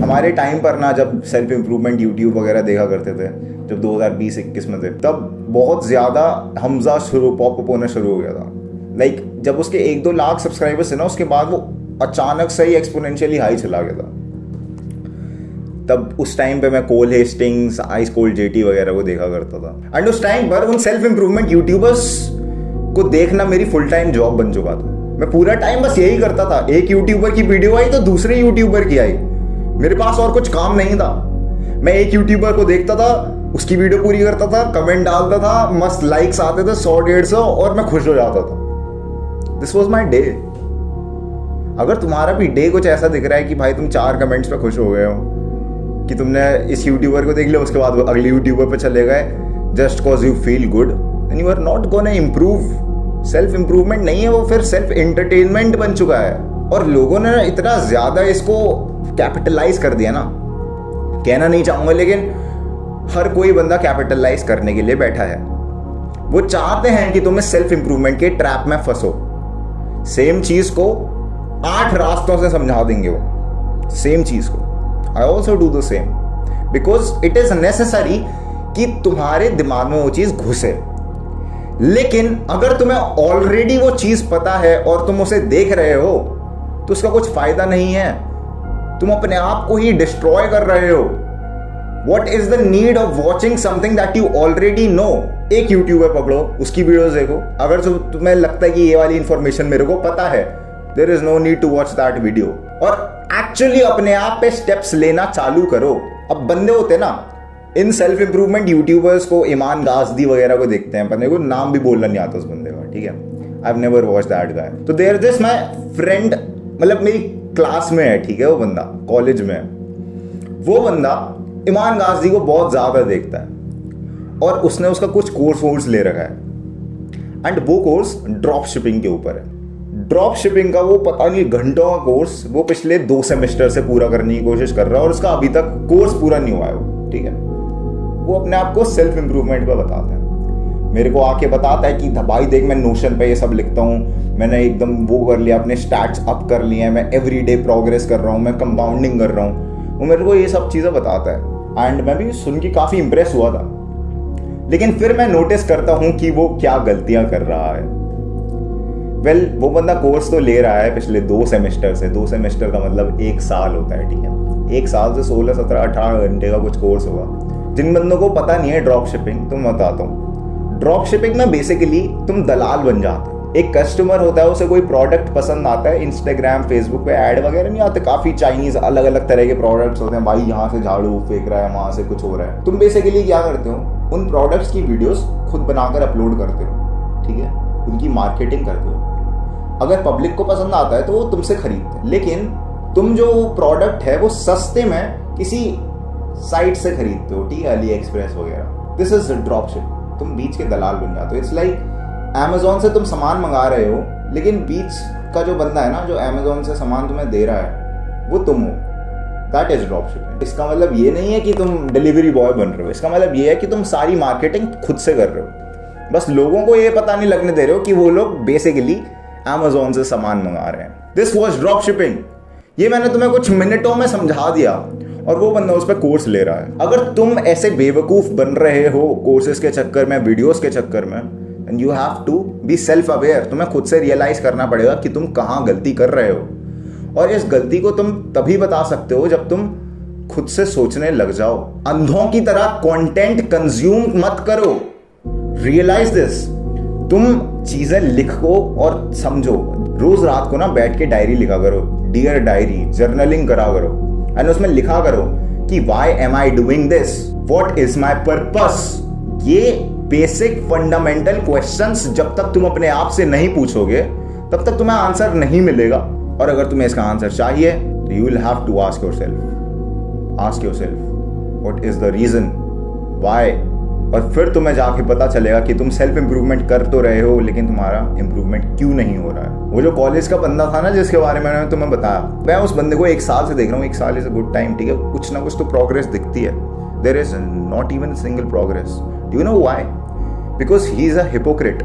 हमारे टाइम पर ना, जब सेल्फ इम्प्रूवमेंट यूट्यूब वगैरह देखा करते थे, जब 2020-21 में थे, तब बहुत ज़्यादा हमजा पॉप होना शुरू हो गया था। लाइक जब उसके 1-2 लाख सब्सक्राइबर्स थे ना, उसके बाद वो अचानक से ही एक्सपोनेंशियली हाई चला गया था। तब उस टाइम पे मैं कोल हेस्टिंग्स, आइस कोल्ड जेटी वगैरह को देखा करता था। एंड उस टाइम पर उन सेल्फ इम्प्रूवमेंट यूट्यूबर्स को देखना मेरी फुल टाइम जॉब बन चुका था। मैं पूरा टाइम बस यही करता था, एक यूट्यूबर की वीडियो आई तो दूसरे यूट्यूबर की आई, मेरे पास और कुछ काम नहीं था। मैं एक यूट्यूबर को देखता था, उसकी वीडियो पूरी करता था, कमेंट डालता था, मस्त लाइक्स आते थे 100-150 और मैं खुश हो जाता था। This was my day. अगर तुम्हारा भी डे कुछ ऐसा दिख रहा है कि भाई तुम 4 कमेंट्स पे खुश हो गए हो कि तुमने इस यूट्यूबर को देख लिया, उसके बाद वो अगले यूट्यूबर पे चले गए just cause you feel good, then you are not gonna improve. Self improvement नहीं है वो, फिर सेल्फ एंटरटेनमेंट बन चुका है। और लोगों ने इतना ज्यादा इसको कैपिटलाइज कर दिया ना, कहना नहीं चाहूंगा, लेकिन हर कोई बंदा कैपिटलाइज करने के लिए बैठा है। वो चाहते हैं कि तुम इस सेल्फ इंप्रूवमेंट के ट्रैप में फंसो। सेम चीज को 8 रास्तों से समझा देंगे वो, सेम चीज को। I also do the same because it is necessary कि तुम्हारे दिमाग में वो चीज घुसे। लेकिन अगर तुम्हें ऑलरेडी वो चीज पता है और तुम उसे देख रहे हो तो उसका कुछ फायदा नहीं है, तुम अपने आप को ही डिस्ट्रॉय कर रहे हो। What is the need of watching something that you already know? एक यूट्यूबर पकड़ो, उसकी वीडियोस देखो, अगर तुम्हें लगता है कि ये वाली इंफॉर्मेशन मेरे को पता है, there is no need to watch that video। और एक्चुअली अपने आप पे स्टेप्स लेना चालू करो। अब बंदे होते ना, इन सेल्फ इंप्रूवमेंट यूट्यूबर्स को, ईमान गाजदी वगैरह को देखते हैं, बंदे को नाम भी बोलना नहीं आता उस बंदे का, ठीक है, I have never watched that guy. तो देयर दिस माय फ्रेंड, मतलब मेरी क्लास में है, ठीक है, वो बंदा कॉलेज में है। वो बंदा ईमान गाजदी को बहुत ज्यादा देखता है और उसने उसका कुछ कोर्स ले रखा है, एंड वो कोर्स ड्रॉप शिपिंग के ऊपर है। ड्रॉप शिपिंग का वो पता नहीं घंटों का कोर्स वो पिछले 2 सेमेस्टर से पूरा करने की कोशिश कर रहा है और उसका अभी तक कोर्स पूरा नहीं हुआ है वो, ठीक है। वो अपने आप को सेल्फ इंप्रूवमेंट पे बताता है, मेरे को आके बताता है कि भाई देख मैं नोशन पे ये सब लिखता हूँ, मैंने एकदम वो कर लिया, अपने स्टैट्स अप कर लिए हैं, मैं एवरीडे प्रोग्रेस कर रहा हूँ, मैं कंपाउंडिंग कर रहा हूँ। वो मेरे को ये सब चीजें बताता है एंड मैं भी सुन के काफी इंप्रेस हुआ था। लेकिन फिर मैं नोटिस करता हूं कि वो क्या गलतियां कर रहा है। वेल, वो बंदा कोर्स तो ले रहा है पिछले 2 सेमेस्टर से। 2 सेमेस्टर का मतलब 1 साल होता है, ठीक है। 1 साल से 16, 17, 18 घंटे का कुछ कोर्स होगा। जिन बंदों को पता नहीं है ड्रॉप शिपिंग, तो मैं बताता हूँ। ड्रॉप शिपिंग में बेसिकली तुम दलाल बन जाते हो। एक कस्टमर होता है, उसे कोई प्रोडक्ट पसंद आता है, इंस्टाग्राम फेसबुक पे ऐड वगैरह नहीं आते, काफी चाइनीज अलग अलग तरह के प्रोडक्ट्स होते हैं, भाई यहाँ से झाड़ू फेंक रहा है, वहां से कुछ हो रहा है। तुम बेसिकली क्या करते हो, उन प्रोडक्ट्स की वीडियोस खुद बनाकर अपलोड करते हो, ठीक है, उनकी मार्केटिंग करते हो। अगर पब्लिक को पसंद आता है तो वो तुमसे खरीदते हैं। लेकिन तुम जो प्रोडक्ट है वो सस्ते में किसी साइट से खरीदते हो, ठीक है, अली एक्सप्रेस वगैरह। This is drop ship. तुम बीच के दलाल बन जाते हो। इट्स लाइक Amazon से तुम सामान मंगा रहे हो, लेकिन बीच का जो बंदा है ना, जो Amazon से सामान तुम्हें दे रहा है, वो तुम हो। That is drop shipping. इसका मतलब ये नहीं है कि तुम डिलीवरी बॉय बन रहे हो, इसका मतलब ये है कि तुम सारी मार्केटिंग खुद से कर रहे हो। बस लोगों को ये पता नहीं लगने दे रहे हो कि वो लोग बेसिकली Amazon से सामान मंगा रहे हैं। This was drop shipping. ये मैंने तुम्हें कुछ मिनटों में समझा दिया और वो बंदा उस पर कोर्स ले रहा है। अगर तुम ऐसे बेवकूफ बन रहे हो कोर्सेज के चक्कर में, वीडियोस के चक्कर में, and you have to be self aware। तुम्हें खुद से रियलाइज करना पड़ेगा कि तुम कहाँ गलती कर रहे हो, और इस गलती को तुम तभी बता सकते हो जब तुम खुद से सोचने लग जाओ। अंधों की तरह कंटेंट कंज्यूम मत करो। Realise this. तुम चीजें लिखो और समझो। रोज रात को ना बैठ के डायरी लिखा करो, डियर डायरी, जर्नलिंग करा करो, एंड उसमें लिखा करो कि why am I doing this? What is my purpose? ये बेसिक फंडामेंटल क्वेश्चंस जब तक तुम अपने आप से नहीं पूछोगे तब तक तुम्हें आंसर नहीं मिलेगा। और अगर तुम्हें इसका आंसर चाहिए तो you will have to ask yourself what is the reason why. और फिर तुम्हें जाके पता चलेगा कि तुम सेल्फ इंप्रूवमेंट कर तो रहे हो, लेकिन तुम्हारा इंप्रूवमेंट क्यों नहीं हो रहा है। वो जो कॉलेज का बंदा था ना जिसके बारे में मैंने तुम्हें बताया, मैं उस बंदे को 1 साल से देख रहा हूँ। 1 साल इज अ गुड टाइम, ठीक है, कुछ ना कुछ तो प्रोग्रेस दिखती है। There is not even single progress. Do you know why? Because he is a hypocrite.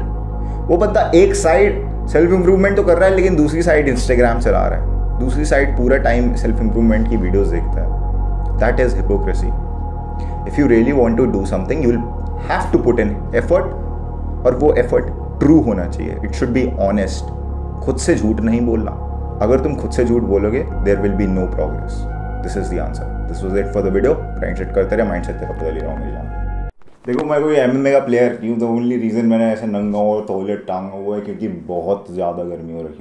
वो बंदा एक साइड सेल्फ इंप्रूवमेंट तो कर रहा है, लेकिन दूसरी साइड इंस्टाग्राम चला रहा है, दूसरी साइड पूरा टाइम सेल्फ इंप्रूवमेंट की वीडियोस देखता है। That is hypocrisy. If you really want to do something, you will have to put in effort, और वो एफर्ट ट्रू होना चाहिए. It should be honest. खुद से झूठ नहीं बोलना. अगर तुम खुद से झूठ बोलोगे, there will be no progress. This is the answer. This was it for the video. Grindset करते रहे, माइंड सेट तेरा बदल ही रहा हूँ मेरी जान. देखो, मैं कोई MMA का प्लेयर क्यों, द ओनली रीजन मैंने ऐसे नंगा और टॉयलेट टांगा हुआ है क्योंकि बहुत ज़्यादा गर्मी हो रखी है.